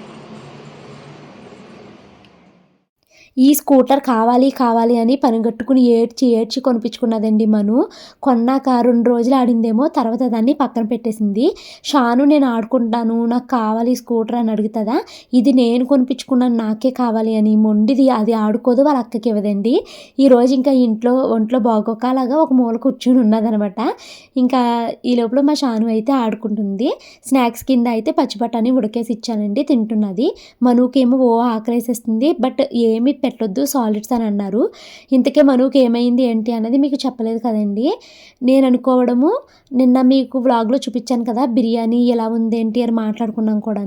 S2: ఈ స్కూటర్ కావాలి కావాలి అని పనిగట్టుకుని ఏడ్చి కొనిపించుకున్నదండి మను. కొన్నాక 2 రోజులు ఆడిందేమో, తర్వాత దాన్ని పక్కన పెట్టేసింది. షాను నేను ఆడుకుంటాను, నాకు కావాలి స్కూటర్ అని అడుగుతుందా, ఇది నేను కొనిపించుకున్నాను నాకే కావాలి అని మొండిది. అది ఆడుకోదు, వాళ్ళ అక్కకి ఇవ్వదండి. ఈరోజు ఇంకా ఒంట్లో బాగోక అలాగా ఒక మూల కూర్చుని ఉన్నదనమాట. ఇంకా ఈ లోపల మా షాను అయితే ఆడుకుంటుంది. స్నాక్స్ కింద అయితే పచ్చి బఠానీ ఉడకేసి ఇచ్చానండి, తింటున్నది. మనుకేమో ఆకలేసేస్తుంది, బట్ ఏమి పెట్టొద్దు సాలిడ్స్ అని అన్నారు. ఇంతకే మనుకి ఏమైంది ఏంటి అన్నది మీకు చెప్పలేదు కదండి. నేను అనుకోవడము, నిన్న మీకు వ్లాగ్లో చూపించాను కదా బిర్యానీ ఎలా ఉంది ఏంటి అని మాట్లాడుకున్నాం కూడా.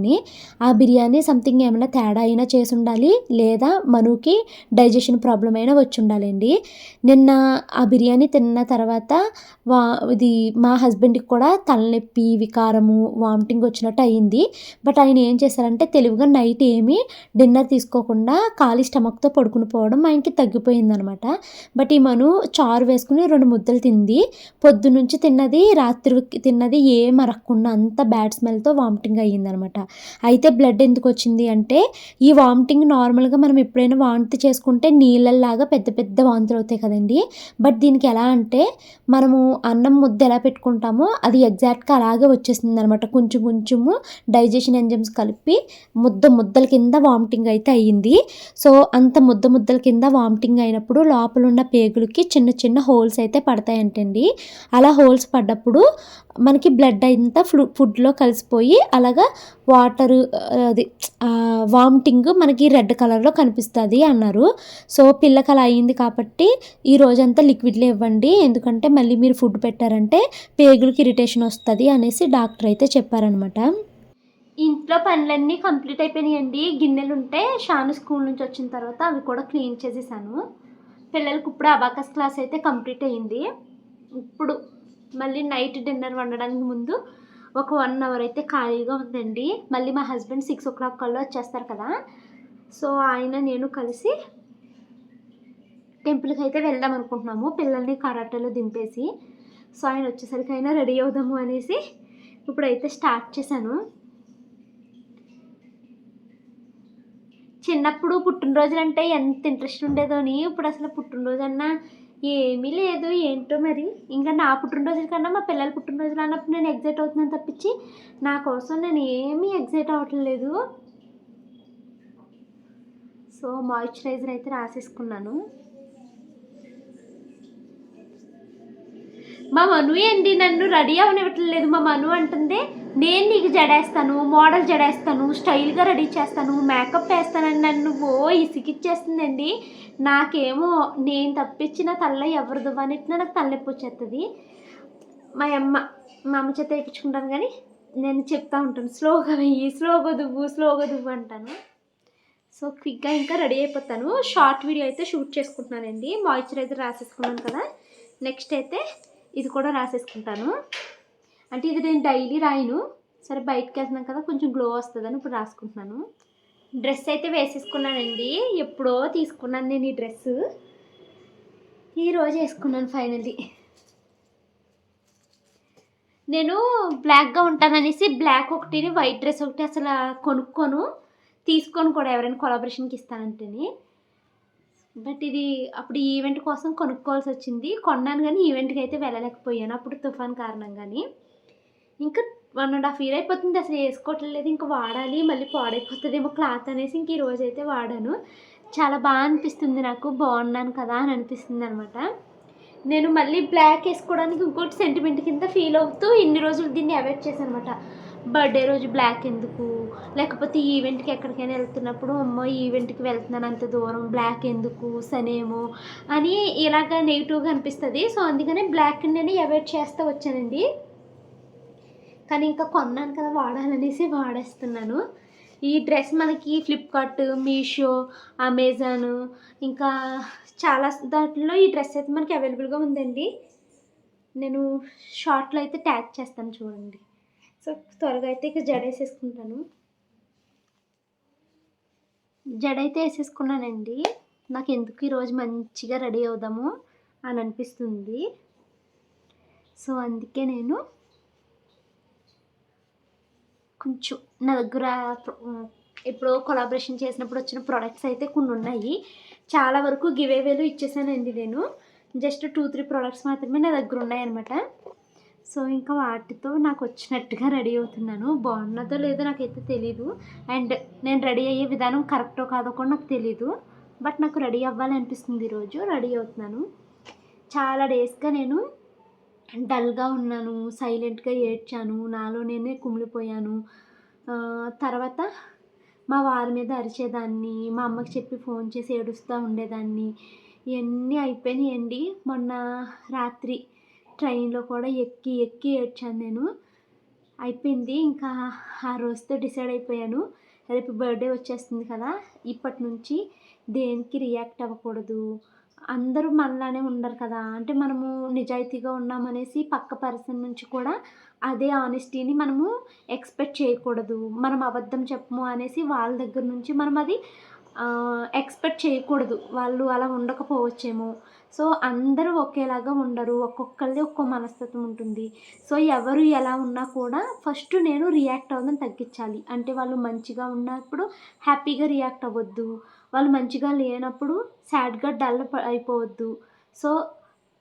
S2: ఆ బిర్యానీ సంథింగ్ ఏమైనా తేడా అయినా చేసి ఉండాలి, లేదా మనుకి డైజెషన్ ప్రాబ్లం అయినా వచ్చి ఉండాలండి. నిన్న ఆ బిర్యానీ తిన్న తర్వాత ఇది మా హస్బెండ్కి కూడా తలనొప్పి, వికారము, వామిటింగ్ వచ్చినట్టు అయ్యింది. బట్ ఆయన ఏం చేశారంటే తెలివిగా నైట్ ఏమీ డిన్నర్ తీసుకోకుండా ఖాళీ స్టమక్తో పడుకుని పోవడం ఆయనకి తగ్గిపోయిందనమాట. బట్ ఈ మను చారు వేసుకుని 2 ముద్దలు తింది. పొద్దునుంచి తిన్నది, రాత్రికి తిన్నది ఏం అరగకుండా అంత బ్యాడ్ స్మెల్తో వామిటింగ్ అయ్యిందనమాట. అయితే బ్లడ్ ఎందుకు వచ్చింది అంటే, ఈ వామిటింగ్ నార్మల్గా మనం ఎప్పుడైనా వాంతి చేసుకుంటే నీళ్ళల్లాగా పెద్ద పెద్ద వాంతులు అవుతాయి కదండి. బట్ దీనికి ఎలా అంటే, మనము అన్నం ముద్ద ఎలా పెట్టుకుంటామో అది ఎగ్జాక్ట్గా అలాగే వచ్చేసింది అనమాట. కొంచెం కొంచెము డైజెషన్ ఎంజైమ్స్ కలిపి ముద్దల కింద వామిటింగ్ అయితే అయ్యింది. సో అంత ముద్దల కింద వామిటింగ్ అయినప్పుడు లోపల ఉన్న పేగులకి చిన్న చిన్న హోల్స్ అయితే పడతాయంటండి. అలా హోల్స్ పడ్డప్పుడు మనకి బ్లడ్ అంతా ఫుడ్లో కలిసిపోయి అలాగా వాటర్ అది వామిటింగ్ మనకి రెడ్ కలర్లో కనిపిస్తుంది అన్నారు. సో పిల్లకి అలా అయింది కాబట్టి ఈ రోజంతా లిక్విడ్లో ఇవ్వండి, ఎందుకంటే మళ్ళీ మీరు ఫుడ్ పెట్టారంటే పేగులకి ఇరిటేషన్ వస్తుంది అనేసి డాక్టర్ అయితే చెప్పారనమాట.
S1: ఇంట్లో పనులన్నీ కంప్లీట్ అయిపోయినాయండి. గిన్నెలు ఉంటే షాను స్కూల్ నుంచి వచ్చిన తర్వాత అవి కూడా క్లీన్ చేసేసాను. పిల్లలకి ఇప్పుడు అబాకస్ క్లాస్ అయితే కంప్లీట్ అయ్యింది. ఇప్పుడు మళ్ళీ నైట్ డిన్నర్ వండడానికి ముందు ఒక 1 అవర్ అయితే ఖాళీగా ఉందండి. మళ్ళీ మా హస్బెండ్ 6 o'clock కల్లా వచ్చేస్తారు కదా, సో ఆయన నేను కలిసి టెంపుల్కి అయితే వెళ్దాం అనుకుంటున్నాము. పిల్లల్ని కరాటేలో దింపేసి, సో ఆయన వచ్చేసరికి అయినా రెడీ అవుదాము అనేసి ఇప్పుడైతే స్టార్ట్ చేశాను. చిన్నప్పుడు పుట్టినరోజులు అంటే ఎంత ఇంట్రెస్ట్ ఉండేదోని, ఇప్పుడు అసలు పుట్టినరోజు అన్నా ఏమీ లేదు. ఏంటో మరి, ఇంకా నా పుట్టినరోజుల కన్నా మా పిల్లల పుట్టినరోజులు అన్నప్పుడు నేను ఎగ్జైట్ అవుతున్నాను తప్పించి నా కోసం నేను ఏమీ ఎగ్జైట్ అవ్వట్లేదు. సో మాయిశ్చరైజర్ అయితే రాసేసుకున్నాను. మా మను ఏంటి నన్ను రెడీ అవనివ్వట్లేదు. మా మను అంటుంది, నేను నీకు జడేస్తాను, మోడల్ జడేస్తాను, స్టైల్గా రెడీ చేస్తాను, మేకప్ వేస్తానని నన్ను ఇసిగిచ్చేస్తుందండి. నాకేమో నేను తప్పించిన తల్ల ఎవరిది అన్నిటినా నాకు తలనొప్పి వచ్చేస్తుంది. మా అమ్మ చేత వేయించుకుంటాను, కానీ నేను చెప్తా ఉంటాను స్లోగా దువ్వు అంటాను. సో క్విక్గా ఇంకా రెడీ అయిపోతాను. షార్ట్ వీడియో అయితే షూట్ చేసుకుంటున్నానండి. మాయిశ్చరైజర్ రాసేసుకున్నాను కదా, నెక్స్ట్ అయితే ఇది కూడా రాసేసుకుంటాను. అంటే ఇది నేను డైలీ రాయను, సరే బయటకు వెళ్తున్నాను కదా కొంచెం గ్లో వస్తుందని ఇప్పుడు రాసుకుంటున్నాను. డ్రెస్ అయితే వేసేసుకున్నానండి. ఎప్పుడో తీసుకున్నాను నేను ఈ డ్రెస్, ఈరోజు వేసుకున్నాను ఫైనల్లీ. నేను బ్లాక్గా ఉంటాననేసి బ్లాక్ ఒకటి, వైట్ డ్రెస్ ఒకటి అసలు తీసుకొని కూడా ఎవరైనా కొలాబరేషన్కి ఇస్తానంటేనే. బట్ ఇది అప్పుడు ఈవెంట్ కోసం కొనుక్కోవాల్సి వచ్చింది. కొన్నాను కానీ ఈవెంట్కి అయితే వెళ్ళలేకపోయాను అప్పుడు తుఫాన్ కారణంగాని. ఇంకా 1.5 year అయిపోతుంది అసలు వేసుకోవట్లేదు. ఇంకా వాడాలి, మళ్ళీ పాడైపోతుందేమో క్లాత్ అనేసి ఇంక ఈరోజు అయితే వాడాను. చాలా బాగా అనిపిస్తుంది, నాకు బాగున్నాను కదా అని అనిపిస్తుంది అనమాట. నేను మళ్ళీ బ్లాక్ వేసుకోవడానికి ఇంకోటి సెంటిమెంట్ కింద ఫీల్ అవుతూ ఇన్ని రోజులు దీన్ని అవాయిడ్ చేశాను అనమాట. బర్త్డే రోజు బ్లాక్ ఎందుకు, లేకపోతే ఈవెంట్కి ఎక్కడికైనా వెళ్తున్నప్పుడు అమ్మో ఈవెంట్కి వెళ్తున్నాను అంత దూరం బ్లాక్ ఎందుకు సనేమో అని ఇలాగ నెగిటివ్గా అనిపిస్తుంది. సో అందుకనే బ్లాక్ నేను అవాయిడ్ చేస్తూ వచ్చానండి. కానీ ఇంకా కొన్నాను కదా వాడాలనేసి వాడేస్తున్నాను. ఈ డ్రెస్ మనకి ఫ్లిప్కార్ట్, మీషో, అమెజాన్ ఇంకా చాలా దాంట్లో ఈ డ్రెస్ అయితే మనకి అవైలబుల్గా ఉందండి. నేను షార్ట్లో అయితే ట్యాగ్ చేస్తాను చూడండి. సో త్వరగా అయితే ఇక జడ వేసేసుకుంటాను. జడ అయితే వేసేసుకున్నానండి. నాకు ఎందుకు ఈరోజు మంచిగా రెడీ అవుదాము అని అనిపిస్తుంది. సో అందుకే నేను కొంచెం నా దగ్గర ఇప్పుడు కొలాబరేషన్ చేసినప్పుడు వచ్చిన ప్రోడక్ట్స్ అయితే కొన్ని ఉన్నాయి. చాలా వరకు గివేవేలు ఇచ్చేసానండి. నేను జస్ట్ 2-3 ప్రోడక్ట్స్ మాత్రమే నా దగ్గర ఉన్నాయన్నమాట. సో ఇంకా వాటితో నాకు వచ్చినట్టుగా రెడీ అవుతున్నాను. బాగున్నదో లేదో నాకైతే తెలీదు, అండ్ నేను రెడీ అయ్యే విధానం కరెక్టో కాదో కూడా నాకు తెలీదు. బట్ నాకు రెడీ అవ్వాలనిపిస్తుంది. ఈరోజు రెడీ అవుతున్నాను. చాలా డేస్గా నేను డల్గా ఉన్నాను, సైలెంట్గా ఏడ్చాను, నాలో నేనే కుమిలిపోయాను. తర్వాత మా వారి మీద అరిచేదాన్ని, మా అమ్మకి చెప్పి ఫోన్ చేసి ఏడుస్తూ ఉండేదాన్ని. ఇవన్నీ అయిపోయినాయండి. మొన్న రాత్రి ట్రైన్లో కూడా ఎక్కి ఏడ్చాను నేను. అయిపోయింది. ఇంకా ఆ రోజుతో డిసైడ్ అయిపోయాను, రేపు బర్త్డే వచ్చేస్తుంది కదా, ఇప్పటి నుంచి దేనికి రియాక్ట్ అవ్వకూడదు. అందరూ మనలానే ఉండరు కదా, అంటే మనము నిజాయితీగా ఉన్నామనేసి పక్క పర్సన్ నుంచి కూడా అదే ఆనెస్టీని మనము ఎక్స్పెక్ట్ చేయకూడదు. మనం అబద్ధం చెప్పము అనేసి వాళ్ళ దగ్గర నుంచి మనం అది ఎక్స్పెక్ట్ చేయకూడదు. వాళ్ళు అలా ఉండకపోవచ్చేమో. సో అందరూ ఒకేలాగా ఉండరు, ఒక్కొక్కరిది ఒక్కో మనస్తత్వం ఉంటుంది. సో ఎవరు ఎలా ఉన్నా కూడా ఫస్ట్ నేను రియాక్ట్ అవ్వడం తగ్గించాలి. అంటే వాళ్ళు మంచిగా ఉన్నప్పుడు హ్యాపీగా రియాక్ట్ అవ్వద్దు, వాళ్ళు మంచిగా లేనప్పుడు సాడ్గా డల్ అయిపోవద్దు. సో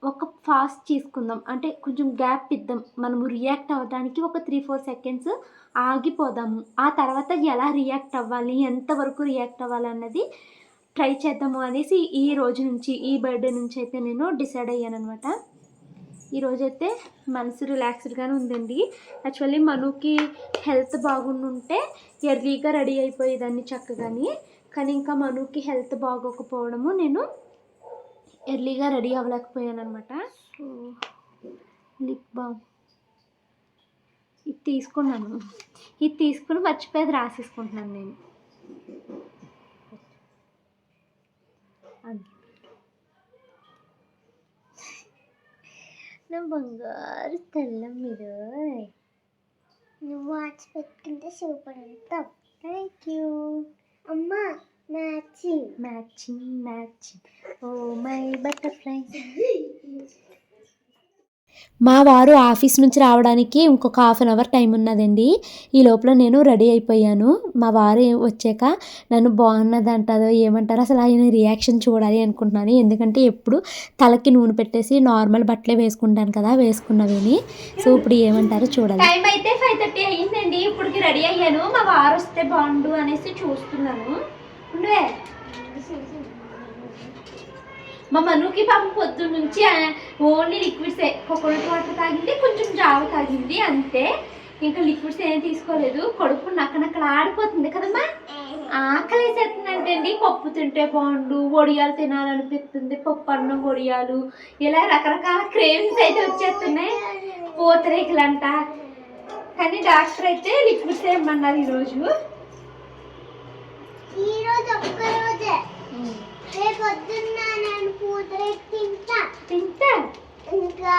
S1: ఒక ఫాస్ట్ తీసుకుందాం, అంటే కొంచెం గ్యాప్ ఇద్దాం. మనము రియాక్ట్ అవ్వడానికి ఒక 3-4 seconds ఆగిపోదాము. ఆ తర్వాత ఎలా రియాక్ట్ అవ్వాలి, ఎంతవరకు రియాక్ట్ అవ్వాలి అన్నది ట్రై చేద్దాము అనేసి ఈ రోజు నుంచి, ఈ బర్త్డే నుంచి అయితే నేను డిసైడ్ అయ్యాను అనమాట. ఈరోజైతే మనసు రిలాక్స్డ్గానే ఉందండి. యాక్చువల్లీ మనుకి హెల్త్ బాగుండుంటే ఎర్లీగా రెడీ అయిపోయేదాన్ని చక్కగాని. కానీ ఇంకా మనుకి హెల్త్ బాగోకపోవడము నేను ఎర్లీగా రెడీ అవ్వలేకపోయాను అనమాట. సో లిప్ బామ్ ఇది తీసుకున్నాను, ఇది తీసుకుని మర్చిపోయేది రాసేసుకుంటున్నాను నేను. నా బంగారు తెల్లం మీరు,
S3: నువ్వు వాచ్ పెట్టుకుంటే సూపర్ ఉంటావు. థ్యాంక్ యూ అమ్మా.
S1: Matching oh my butterfly.
S2: మా వారు ఆఫీస్ నుంచి రావడానికి ఇంకొక 1/2 hour టైం ఉన్నదండి. ఈ లోపల నేను రెడీ అయిపోయాను. మా వారు వచ్చాక నన్ను బాగున్నది అంటారో ఏమంటారో అసలు ఆయన రియాక్షన్ చూడాలి అనుకుంటున్నాను. ఎందుకంటే ఎప్పుడు తలకి నూనె పెట్టేసి నార్మల్ బట్టలే వేసుకుంటాను కదా, వేసుకున్నవేని. సో ఇప్పుడు ఏమంటారో చూడాలి.
S1: టైం అయితే 5:30 అయ్యిందండి. ఇప్పటికి రెడీ అయ్యాను. మా వారు వస్తే బాగుండు అనేసి చూస్తున్నాను. ఉండే మా మనుకి పాపం పొద్దున్న నుంచి ఓన్లీ లిక్విడ్సే, కోకోనట్ వాటర్ తాగింది, కొంచెం జావ తాగింది, అంతే. ఇంకా లిక్విడ్స్ ఏం తీసుకోలేదు. కడుపు నక్కనక్కలాడిపోతుంది కదమ్మా. ఆకలి వేసేస్తుందంటే అండి, పప్పు తింటే బాగుండు, వడియాలు తినాలనిపిస్తుంది, పప్పు అన్నం వడియాలు, ఇలా రకరకాల క్రేవింగ్స్ అయితే వచ్చేస్తున్నాయి. పూతరేకులంట. కానీ డాక్టర్ అయితే లిక్విడ్స్ ఏమన్నారు ఈరోజు.
S3: ఒక్క రోజే రేపు పొద్దున్న నేను పూతరేకు తింటా ఇంకా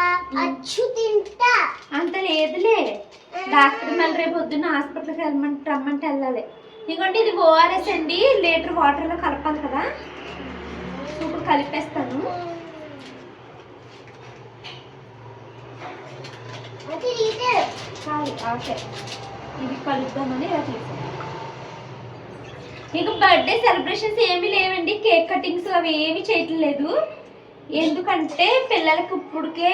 S3: అచ్చు తింటా.
S1: అంత లేదులే, డాక్టర్ మళ్ళీ రేపు పొద్దున్న హాస్పిటల్కి రమ్మంటే వెళ్ళాలి. ఇదిగోండి ఇది ఓఆర్ఎస్ అండి, లీటర్ వాటర్లో కలపాలి కదా. ఇప్పుడు కలిపేస్తాను. ఓకే, ఇది కలుపుదామని ఇలా చేసాను. ఇంకా బర్త్డే సెలబ్రేషన్స్ ఏమీ లేవండి, కేక్ కటింగ్స్ అవి ఏమీ చేయట్లేదు. ఎందుకంటే పిల్లలకి ఇప్పటికే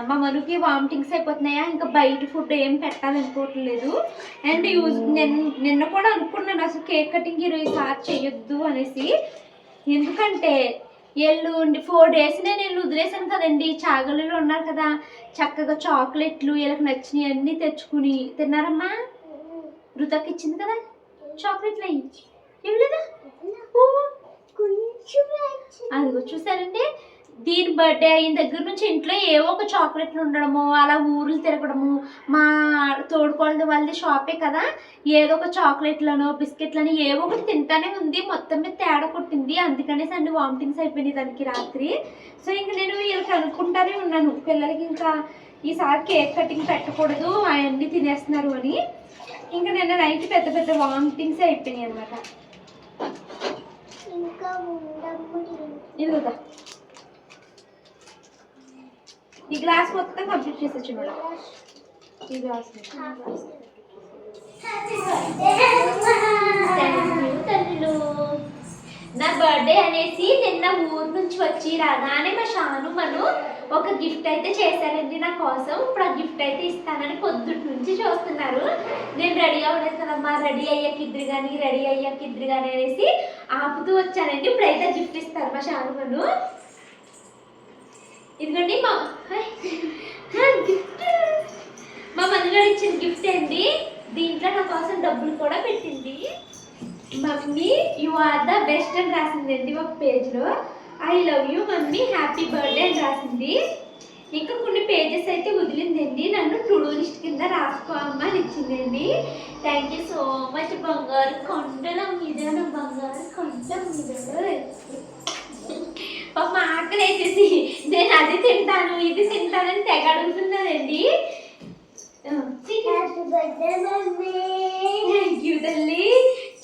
S1: మా మనుకి వామిటింగ్స్ అయిపోతున్నాయా, ఇంకా బయట ఫుడ్ ఏం పెట్టాలనుకోవట్లేదు. అండ్ నిన్న కూడా అనుకున్నాను అసలు కేక్ కటింగ్ ఈసారి చేయొద్దు అనేసి. ఎందుకంటే ఎల్లుండి 4 days నేను వదిలేసాను కదండి. చాగలిలో ఉన్నారు కదా, చక్కగా చాక్లెట్లు వీళ్ళకి నచ్చినవి అన్నీ తెచ్చుకుని తిన్నారమ్మా. రుతకి ఇచ్చింది కదా చాక్లెట్లు, అయ్యి ఇవ్వలేదా? అదిగో చూసారండి, దీని బర్త్డే అయిన దగ్గర నుంచి ఇంట్లో ఏవో ఒక చాక్లెట్లు ఉండడము, అలా ఊర్లు తిరగడము. మా తోడుకోళ్ళది వాళ్ళది షాపే కదా, ఏదో ఒక చాక్లెట్లను బిస్కెట్లను ఏవో ఒకటి తింటానే ఉంది. మొత్తం మీద తేడా కొట్టింది, అందుకనేసి అన్ని వామిటింగ్స్ అయిపోయినాయి దానికి రాత్రి. సో ఇంక నేను వీళ్ళకి అనుకుంటానే ఉన్నాను, పిల్లలకి ఇంకా ఈసారి కేక్ కటింగ్ పెట్టకూడదు అవన్నీ తినేస్తున్నారు అని. ఇంకా నిన్న నైట్ పెద్ద పెద్ద వామిటింగ్స్ అయిపోయినాయి అనమాట. ఇది కదా ఈ గ్లాస్ మొత్తం కంప్లీట్ చేసేచ్చు మేడం. ఈ గ్లాస్ తల్లులు, నా బర్త్డే అనేసి నిన్న ఊరు నుంచి వచ్చి రాగానే మా షాను మను ఒక గిఫ్ట్ అయితే చేశారండి నా కోసం. ఇప్పుడు ఆ గిఫ్ట్ అయితే ఇస్తానని పొద్దుటి నుంచి చూస్తున్నారు. నేను రెడీ అవ్వలేదు కదమ్మా, రెడీ అయ్యాకిద్దరు కానీ అనేసి ఆపుతూ వచ్చానండి. ఇప్పుడైతే గిఫ్ట్ ఇస్తారు మా షాను మను. ఇదిగోండి గిఫ్ట్ మా మనుగారు ఇచ్చిన గిఫ్ట్ అండి. దీంట్లో నా కోసం డబ్బులు కూడా పెట్టింది. Mummy you are the best అని రాసిందండి ఒక పేజ్లో. I love you mummy, happy birthday అని రాసింది. ఇంకా కొన్ని పేజెస్ అయితే వదిలిందండి, నన్ను టు డూ లిస్ట్ కింద రాసుకో అమ్మ అని ఇచ్చిందండి. Thank you so much. బంగారు కొండల మీద నా బంగారు కొండ మీద మా ఆకలి వేసేసి నేను అది తింటాను ఇది తింటానని తెగ అడుగుతున్నానండి. థ్యాంక్ యూ తల్లి.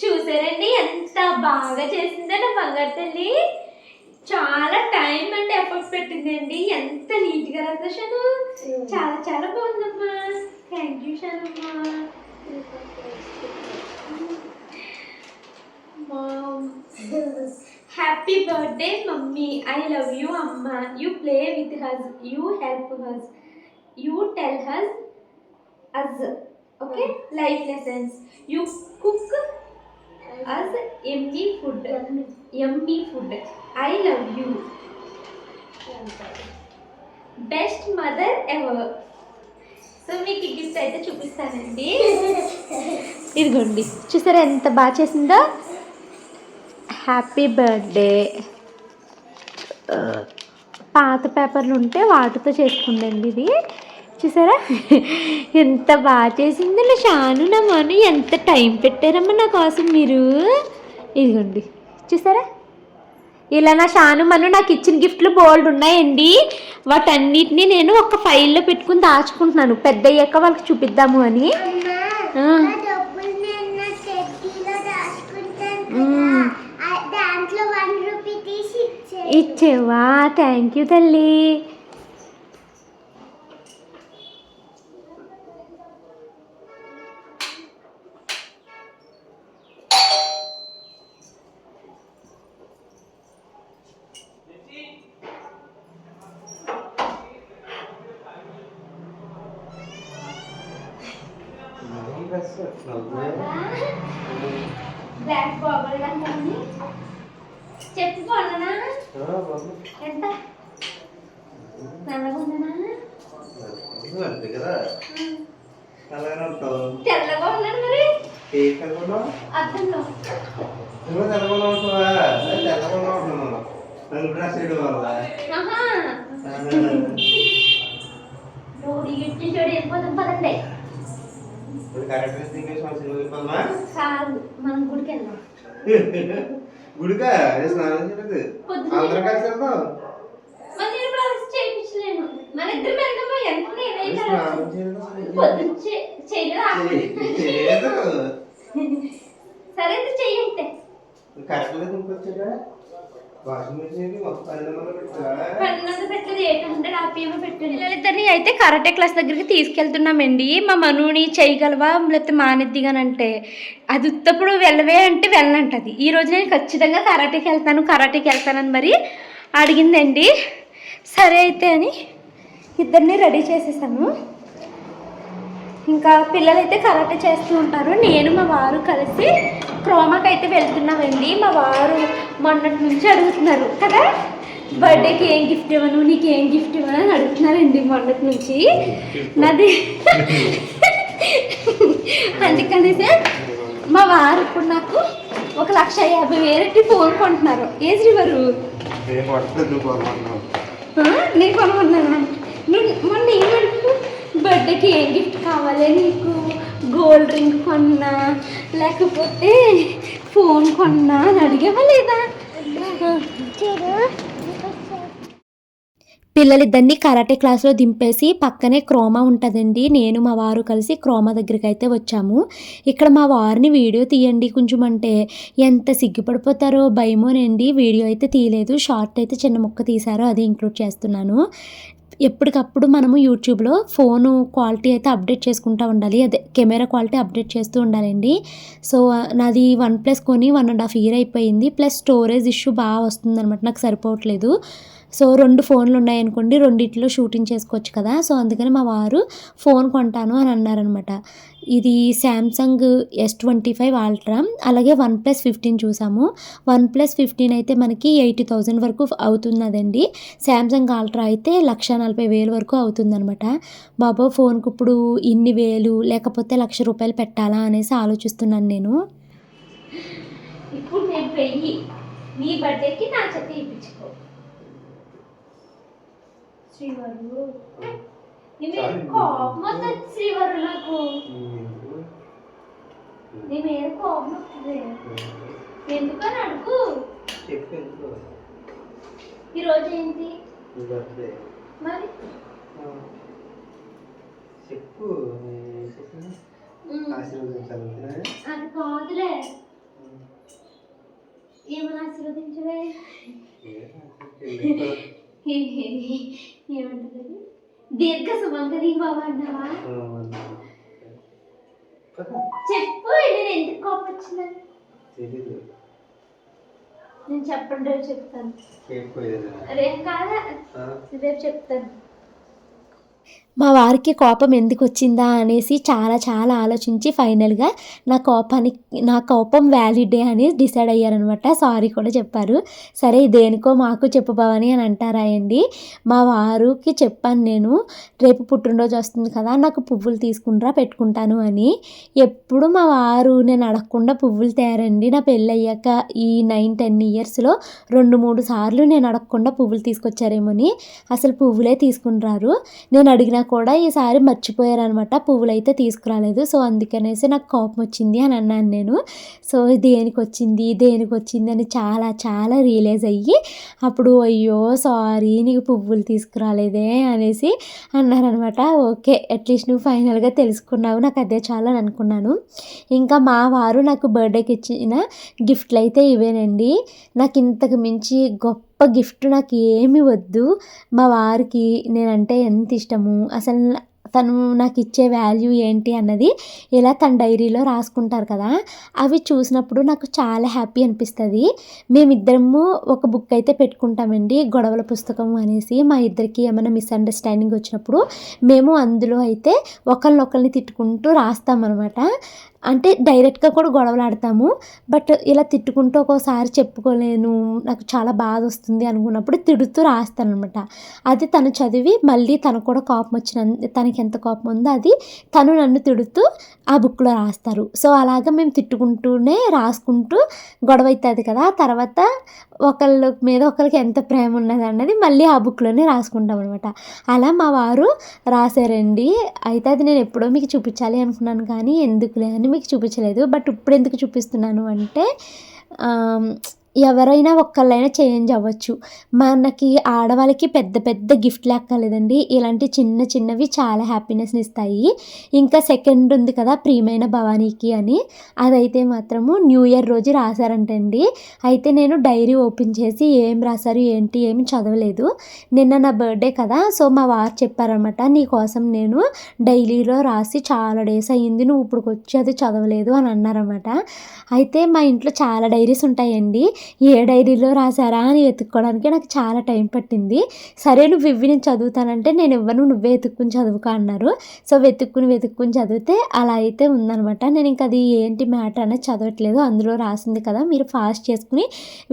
S1: చూసారండి ఎంత బాగా చేసిందో నా బంగారు తల్లి. చాలా టైం అండ్ ఎఫర్ట్ పెట్టిందండి. ఎంత నీట్గా రాసా షాను, చాలా చాలా బాగుందమ్మా. థ్యాంక్ యూ షానమ్మా. Happy birthday mummy, I love you అమ్మ. You play with us, you help us, you tell us us okay life lessons, you cook us yummy food, I love you, best mother ever. So మీకు ఈ gift అయితే చూపిస్తానండి.
S2: ఇదిగోండి చూసారా ఎంత బాగా చేసిందో. హ్యాపీ బర్త్డే పాత పేపర్లు ఉంటే వాటితో చేసుకుందండి ఇది. చూసారా ఎంత బాగా చేసింది నా షాను నా మను. ఎంత టైం పెట్టారమ్మా నా కోసం మీరు. ఇదిగోండి చూసారా, ఇలా నా షాను మను నాకు ఇచ్చిన గిఫ్ట్లు బోల్డ్ ఉన్నాయండి. వాటన్నిటిని నేను ఒక ఫైల్లో పెట్టుకుని దాచుకుంటున్నాను, పెద్ద అయ్యాక వాళ్ళకి చూపిద్దాము అని. ఇచ్చేవా? థ్యాంక్ యూ తల్లి.
S1: బ్లాక్ బాబుల్ అండి చెప్పు బాగున్నా. ఎంత నల్లగుందనా? తెల్లగా ఉన్నాను మరి అద్దంలో. లోడీ గిఫ్ట్ చూడు వెళ్ళిపోతాం పదండి. కాదు మనం గుడికి వెళ్దాం.
S4: గుడికా స్నానం చేయలేదు అందరూ కలిసి వెళ్దాం.
S1: మరి నేను ఇప్పుడు అరెస్ట్ చేయించలేను. మన ఇద్దరం వెళ్దామా? ఎంత నేనైతే
S4: స్నానం
S1: పొద్దున్న చేయలేదు. సరే అయితే చెయ్యంటే
S4: కరెక్ట్ గా దింపొచ్చారా? వాషింగ్ మెషిన్ మొత్తం
S1: 1200 పెట్టలేదు, 800 ఆపియమో పెట్టలేదు. పిల్లలిద్దరిని అయితే కరాటే క్లాస్ దగ్గరికి తీసుకెళ్తున్నామండి. మా మనుని చేయగలవా లేకపోతే మానేద్దిగానంటే అది ఉత్తప్పుడు వెళ్ళవే అంటే వెళ్ళనంటది. ఈ రోజు నేను ఖచ్చితంగా కరాటేకి వెళ్తానని మరి అడిగిందండి. సరే అయితే అని ఇద్దరిని రెడీ చేసేసాను. ఇంకా పిల్లలైతే కరాటే చేస్తూ ఉంటారు. నేను మా వారు కలిసి క్రోమాకి అయితే వెళ్తున్నామండి. మా వారు మొన్నటి నుంచి అడుగుతున్నారు కదా, బర్త్డేకి ఏం గిఫ్ట్ ఇవ్వను, నీకు ఏం గిఫ్ట్ ఇవ్వను అని అడుగుతున్నారండి మొన్నటి నుంచి. నాది అందుకనేసి మా వారు ఇప్పుడు నాకు 1,50,000 ఫోన్ కొంటున్నారు. ఏ శ్రీవారు నేను కొనమన్నాను. మొన్న ఏమడుగు బర్త్డేకి ఏం గిఫ్ట్ కావాలి నీకు, గోల్డ్ రింగ్ కొన్నా లేకపోతే ఫోన్ కొన్నా అని అడిగావా లేదా?
S2: పిల్లలిద్దరిని కరాటే క్లాస్లో దింపేసి పక్కనే క్రోమా ఉంటుందండి. నేను మా వారు కలిసి క్రోమా దగ్గరికి అయితే వచ్చాము. ఇక్కడ మా వారిని వీడియో తీయండి కొంచెం అంటే ఎంత సిగ్గుపడిపోతారో భయమోనండి. వీడియో అయితే తీయలేదు, షార్ట్ అయితే చిన్న ముక్క తీశారో అది ఇంక్లూడ్ చేస్తున్నాను. ఎప్పటికప్పుడు మనము యూట్యూబ్లో ఫోను క్వాలిటీ అయితే అప్డేట్ చేసుకుంటూ ఉండాలి, అదే కెమెరా క్వాలిటీ అప్డేట్ చేస్తూ ఉండాలండి. సో నాది OnePlus కొని 1.5 year అయిపోయింది. ప్లస్ స్టోరేజ్ ఇష్యూ బాగా వస్తుందన్నమాట, నాకు సరిపోవట్లేదు. సో 2 ఫోన్లు ఉన్నాయనుకోండి, రెండిట్లో షూటింగ్ చేసుకోవచ్చు కదా. సో అందుకని మా వారు ఫోన్ కొంటాను అని అన్నారనమాట. ఇది శాంసంగ్ S25 అల్ట్రా, అలాగే OnePlus 15 చూసాము. OnePlus 15 అయితే మనకి 80,000 వరకు అవుతున్నదండి. శాంసంగ్ అల్ట్రా అయితే 1,40,000 వరకు అవుతుందనమాట. బాబా ఫోన్కి ఇప్పుడు ఇన్ని వేలు లేకపోతే ₹1,00,000 పెట్టాలా అనేసి ఆలోచిస్తున్నాను నేను.
S1: ఇప్పుడు నేను పెయ్యి నీ బర్త్డేకి నా చేత ఇప్పించుకో శ్రీవారు. నీ మీద కోపం వస్తుంది శ్రీవారు, నాకు నీ మీద కోపం వస్తుంది. ఎందుకని అడుగు. ఈరోజు ఏంటి మరి?
S4: చెప్పు.
S1: అది కాదులే, ఏమని ఆశీర్వదించవే? ఏమంటది? దీర్ఘ సుమంగళి బాబా అన్నావా? చెప్పు, నేను ఎందుకు కోపం వచ్చిందని. నేను చెప్పండి, రేపు చెప్తాను. రేపు కాదా, రేపు చెప్తాను.
S2: మా వారికి కోపం ఎందుకు వచ్చిందా అనేసి చాలా ఆలోచించి ఫైనల్గా నా కోపం వ్యాలిడే అని డిసైడ్ అయ్యారనమాట. సారీ కూడా చెప్పారు. సరే దేనికో మాకు చెప్పు భవాని అని అంటారా అండి. మా వారికి చెప్పాను నేను, రేపు పుట్టినరోజు వస్తుంది కదా, నాకు పువ్వులు తీసుకుంటారా పెట్టుకుంటాను అని. ఎప్పుడు మా వారు నేను అడగకుండా పువ్వులు తేరండి. నా పెళ్ళి అయ్యాక ఈ 9-10 yearsలో 2-3 సార్లు నేను అడగకుండా పువ్వులు తీసుకొచ్చారేమోని అసలు పువ్వులే తీసుకుని నేను అడిగినా కూడా ఈసారి మర్చిపోయారనమాట, పువ్వులు అయితే తీసుకురాలేదు. సో అందుకనేసి నాకు కోపం వచ్చింది అని అన్నాను నేను. సో దేనికి వచ్చింది అని చాలా రియలైజ్ అయ్యి అప్పుడు అయ్యో సారీ నీకు పువ్వులు తీసుకురాలేదే అనేసి అన్నారనమాట. ఓకే అట్లీస్ట్ నువ్వు ఫైనల్గా తెలుసుకున్నావు, నాకు అదే చాలా అని అనుకున్నాను. ఇంకా మా వారు నాకు బర్త్డేకి ఇచ్చిన గిఫ్ట్లు అయితే ఇవేనండి. నాకు ఇంతకు మించి గొప్ప గిఫ్ట్ నాకు ఏమి వద్దు. మా వారికి నేనంటే ఎంత ఇష్టము, అసలు తను నాకు ఇచ్చే వాల్యూ ఏంటి అన్నది ఇలా తన డైరీలో రాసుకుంటారు కదా, అవి చూసినప్పుడు నాకు చాలా హ్యాపీ అనిపిస్తుంది. మేమిద్దరము ఒక బుక్ అయితే పెట్టుకుంటామండి, గొడవల పుస్తకం అనేసి. మా ఇద్దరికి ఏమైనా మిస్అండర్స్టాండింగ్ వచ్చినప్పుడు మేము అందులో అయితే ఒకరినొకరిని తిట్టుకుంటూ రాస్తామన్నమాట. అంటే డైరెక్ట్గా కూడా గొడవలు ఆడతాము. బట్ ఇలా తిట్టుకుంటూ ఒక్కోసారి చెప్పుకోలేను, నాకు చాలా బాధ వస్తుంది అనుకున్నప్పుడు తిడుతూ రాస్తానమాట. అది తను చదివి మళ్ళీ తనకు కూడా కోపం వచ్చిన, తనకి ఎంత కోపం ఉందో అది తను నన్ను తిడుతూ ఆ బుక్లో రాస్తారు. సో అలాగా మేము తిట్టుకుంటూనే రాసుకుంటూ గొడవ అవుతుంది కదా, తర్వాత ఒకళ్ళ మీద ఒకరికి ఎంత ప్రేమ ఉన్నది అన్నది మళ్ళీ ఆ బుక్లోనే రాసుకుంటాం అనమాట. అలా మా వారు రాశారండి. అయితే అది నేను ఎప్పుడో మీకు చూపించాలి అనుకున్నాను కానీ ఎందుకులే అని మీకు చూపించలేదు. బట్ ఇప్పుడు ఎందుకు చూపిస్తున్నాను అంటే ఎవరైనా ఒక్కళ్ళైనా చేంజ్ అవ్వచ్చు. మనకి ఆడవాళ్ళకి పెద్ద పెద్ద గిఫ్ట్లు ఎక్కలేదండి, ఇలాంటి చిన్న చిన్నవి చాలా హ్యాపీనెస్ని ఇస్తాయి. ఇంకా సెకండ్ ఉంది కదా ప్రియమైన భవానీకి అని, అదైతే మాత్రము న్యూ ఇయర్ రోజు రాశారంటండి. అయితే నేను డైరీ ఓపెన్ చేసి ఏం రాశారు ఏంటి ఏమి చదవలేదు. నిన్న నా బర్త్డే కదా, సో మా వారు చెప్పారనమాట, నీ కోసం నేను డైరీలో రాసి చాలా డేస్ అయ్యింది, నువ్వు ఇప్పుడు వచ్చి అది చదవలేదు అని అన్నారన్నమాట. అయితే మా ఇంట్లో చాలా డైరీస్ ఉంటాయండి, ఏ డైరీలో రాశారా అని వెతుక్కోవడానికి నాకు చాలా టైం పట్టింది. సరే నువ్వు ఇవి నేను చదువుతానంటే నేను ఇవ్వను, నువ్వే వెతుక్కుని చదువుకో అన్నారు. సో వెతుక్కుని చదివితే అలా అయితే ఉందనమాట. నేను ఇంకా అది ఏంటి మ్యాటర్ అనేది చదవట్లేదు, అందులో రాసింది కదా మీరు ఫాస్ట్ చేసుకుని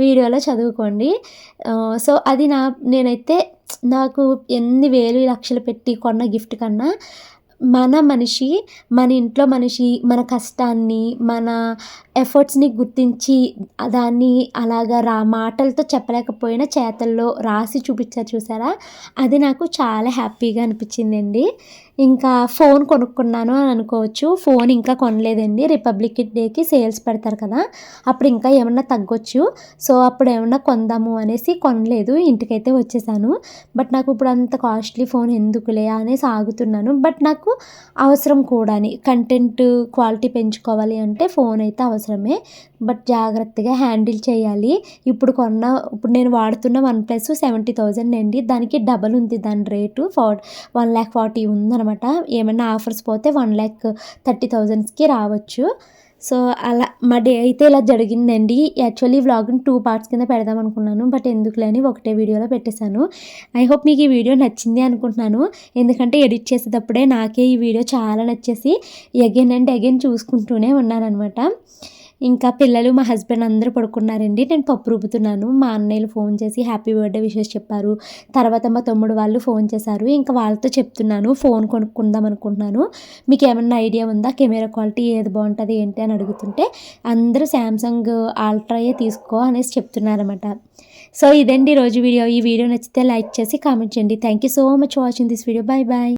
S2: వీడియోలో చదువుకోండి. సో అది నేనైతే నాకు ఎన్ని వేలు లక్షలు పెట్టి కొన్న గిఫ్ట్ కన్నా మన ఇంట్లో మనిషి మన కష్టాన్ని మన ఎఫర్ట్స్ని గుర్తించి దాన్ని అలాగా మాటలతో చెప్పలేకపోయినా చేతల్లో రాసి చూపించారు చూసారా, అది నాకు చాలా హ్యాపీగా అనిపించిందండి. ఇంకా ఫోన్ కొనుక్కున్నాను అని అనుకోవచ్చు. ఫోన్ ఇంకా కొనలేదండి, రిపబ్లిక్ డేకి సేల్స్ పెడతారు కదా, అప్పుడు ఇంకా ఏమన్నా తగ్గొచ్చు. సో అప్పుడు ఏమన్నా కొందాము అనేసి కొనలేదు, ఇంటికైతే వచ్చేసాను. బట్ నాకు ఇప్పుడు అంత కాస్ట్లీ ఫోన్ ఎందుకులే అనేసి ఆగుతున్నాను. బట్ నాకు అవసరం కూడాని, కంటెంట్ క్వాలిటీ పెంచుకోవాలి అంటే ఫోన్ అయితే అవసరమే, బట్ జాగ్రత్తగా హ్యాండిల్ చేయాలి. ఇప్పుడు నేను వాడుతున్న OnePlus 70,000 అండి, దానికి డబల్ ఉంది దాని రేటు, 1,40,000 ఉందన్నమాట. ఏమైనా ఆఫర్స్ పోతే 1,30,000కి రావచ్చు. సో అలా మా డే అయితే ఇలా జరిగిందండి. యాక్చువల్లీ వ్లాగ్ని 2 పార్ట్స్ కింద పెడదాం అనుకున్నాను, బట్ ఎందుకులేని ఒకటే వీడియోలో పెట్టేశాను. ఐ హోప్ మీకు ఈ వీడియో నచ్చింది అనుకుంటున్నాను, ఎందుకంటే ఎడిట్ చేసేటప్పుడే నాకే ఈ వీడియో చాలా నచ్చేసి అగైన్ అండ్ అగైన్ చూసుకుంటూనే ఉన్నానన్నమాట. ఇంకా పిల్లలు మా హస్బెండ్ అందరూ పడుకున్నారండి, నేను పప్పు రుబ్బుతున్నాను. మా అన్నయ్యలు ఫోన్ చేసి హ్యాపీ బర్త్డే విషెస్ చెప్పారు. తర్వాత మా తమ్ముడు వాళ్ళు ఫోన్ చేశారు, ఇంకా వాళ్ళతో చెప్తున్నాను ఫోన్ కొనుక్కుందాం అనుకుంటున్నాను, మీకు ఏమన్నా ఐడియా ఉందా, కెమెరా క్వాలిటీ ఏది బాగుంటుంది ఏంటి అని అడుగుతుంటే అందరూ శాంసంగ్ అల్ట్రాయే తీసుకో అనేసి చెప్తున్నారన్నమాట. సో ఇదండి ఈరోజు వీడియో. ఈ వీడియో నచ్చితే లైక్ చేసి కామెంట్ చేయండి. Thank you so much watching this video. Bye bye.